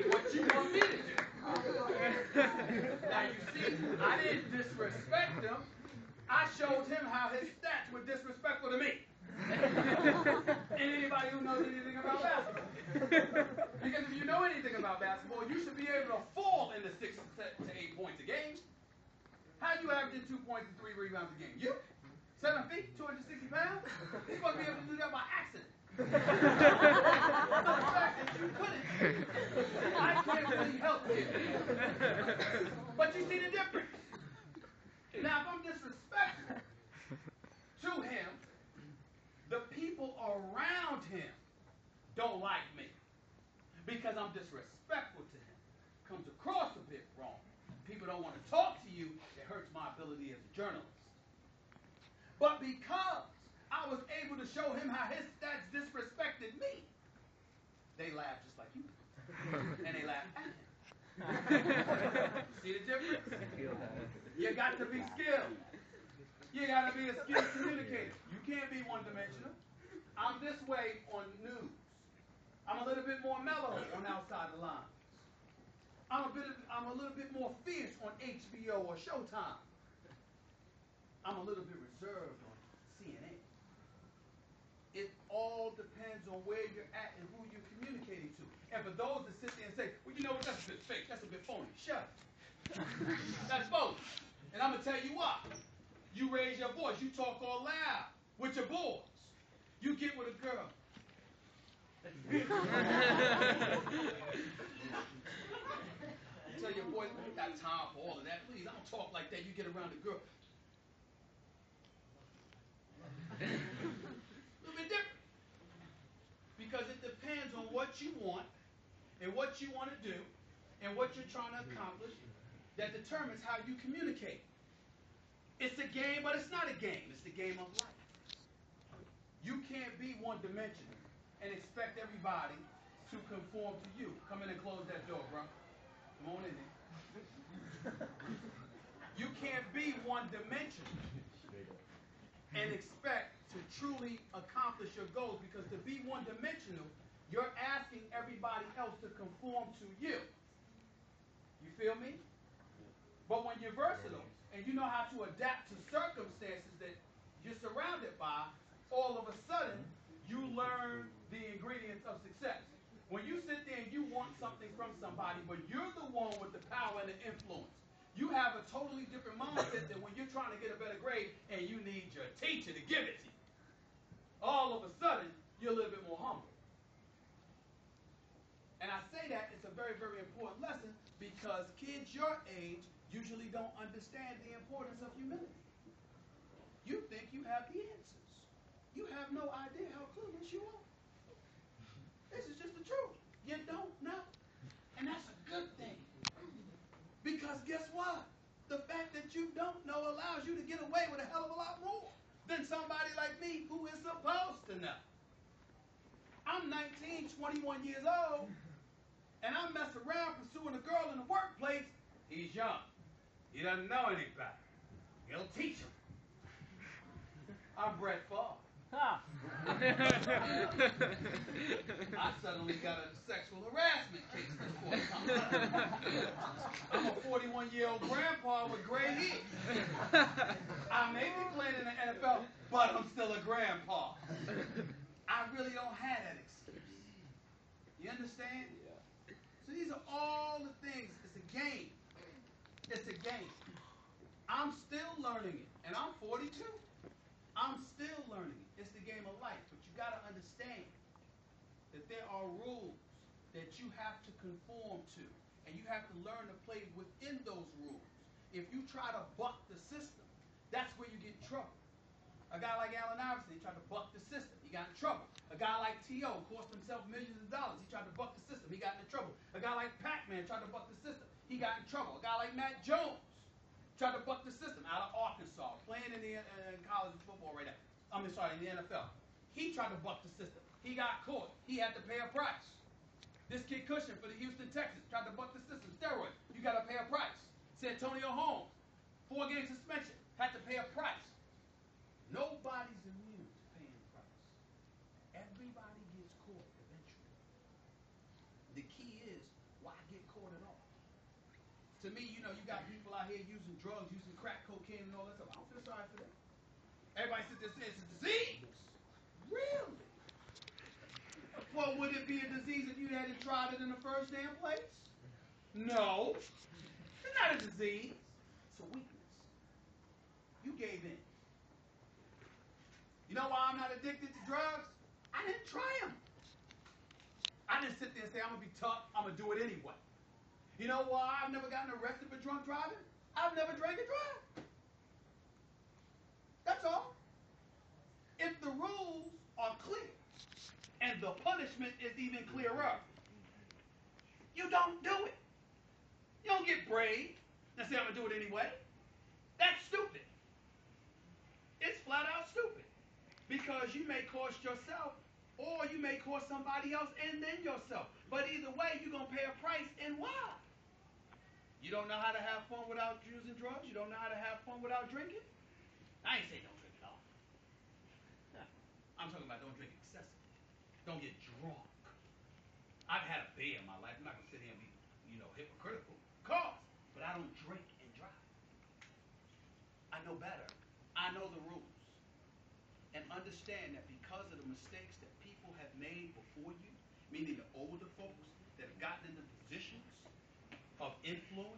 What you want me to do? Now you see, I didn't disrespect him. I showed him how his stats were disrespectful to me. And anybody who knows anything about basketball. Because if you know anything about basketball, you should be able to fall into 6 to 8 points a game. How you averaging 2 points and 3 rebounds a game? You? 7 feet, 260 pounds? You're supposed to be able to do that by accident. But the fact that you couldn't, I can't really help you. But you see the difference. Now, if I'm disrespectful to him, the people around him don't like me because I'm disrespectful to him. Comes across a bit wrong. People don't want to talk to you. It hurts my ability as a journalist. But because I was able to show him how his stats disrespected me, they laugh just like you. And they laugh at him. See the difference? You got to be skilled. You got to be a skilled communicator. You can't be one-dimensional. I'm this way on news. I'm a little bit more mellow on Outside the Lines. I'm a little bit more fierce on HBO or Showtime. I'm a little bit reserved on CNN. It all depends on where you're at and who you're communicating to. And for those that sit there and say, well, you know what, that's a bit fake, that's a bit phony. Shut up. That's phony. And I'm going to tell you what. You raise your voice. You talk all loud with your boys. You get with a girl. Tell your boys, I ain't got time for all of that. Please, I don't talk like that. You get around the girl. A little bit different. Because it depends on what you want and what you want to do and what you're trying to accomplish that determines how you communicate. It's a game, but it's not a game. It's the game of life. You can't be one-dimensional and expect everybody to conform to you. Come in and close that door, bro. Come on in here. You can't be one-dimensional and expect to truly accomplish your goals, because to be one-dimensional, you're asking everybody else to conform to you. You feel me? But when you're versatile and you know how to adapt to circumstances that you're surrounded by, all of a sudden, you learn the ingredients of success. When you sit there and you want something from somebody, but you're the one with the power and the influence, you have a totally different mindset than when you're trying to get a better grade and you need your teacher to give it to you. All of a sudden, you're a little bit more humble. And I say that it's a very, very important lesson because kids your age usually don't understand the importance of humility. You think you have the answers. You have no idea how clueless you are. This is just the truth. You don't know. And that's a good thing. Because guess what? The fact that you don't know allows you to get away with a hell of a lot more than somebody like me who is supposed to know. I'm 19, 21 years old, and I mess around pursuing a girl in the workplace. He's young. He doesn't know any better. He'll teach him. I'm Brett Favre. I suddenly got a sexual harassment case this forthcoming. I'm a 41-year-old grandpa with gray hair. I may be playing in the NFL, but I'm still a grandpa. I really don't have that excuse. You understand? So these are all the things. It's a game. It's a game. I'm still learning it, and I'm 42. I'm still learning it. It's the game of life. But you got to understand that there are rules that you have to conform to. And you have to learn to play within those rules. If you try to buck the system, that's where you get in trouble. A guy like Allen Iverson, he tried to buck the system. He got in trouble. A guy like T.O. cost himself millions of dollars. He tried to buck the system. He got in trouble. A guy like Pac-Man tried to buck the system. He got in trouble. A guy like Matt Jones tried to buck the system out of Arkansas, playing in the college football right now. In the NFL. He tried to buck the system. He got caught. He had to pay a price. This kid Cushion for the Houston Texans tried to buck the system. Steroids. You got to pay a price. Santonio Holmes, 4-game suspension, had to pay a price. Nobody's immune to paying a price. Every Everybody gets caught eventually. The key is, why get caught at all? To me, you got people out here using drugs, using crack cocaine and all that stuff. I don't feel sorry for them. Everybody sit there and say it's a disease. Really? Well, would it be a disease if you hadn't tried it in the first damn place? No. It's not a disease. It's a weakness. You gave in. You know why I'm not addicted to drugs? I didn't try them. I didn't sit there and say, I'm going to be tough. I'm going to do it anyway. You know why I've never gotten arrested for drunk driving? I've never drank and drive. That's all. If the rules are clear and the punishment is even clearer, you don't do it. You don't get brave and say, I'm going to do it anyway. That's stupid. It's flat out stupid. Because you may cost yourself or you may cost somebody else and then yourself. But either way, you're going to pay a price. And why? You don't know how to have fun without using drugs? You don't know how to have fun without drinking? I ain't saying don't drink at all. I'm talking about don't drink excessively. Don't get drunk. I've had a beer in my life. I'm not going to sit here and be, hypocritical. But I don't drink and drive. I know better. I know the rules. And understand that because of the mistakes that people have made before you, meaning the older folks that have gotten into positions of influence,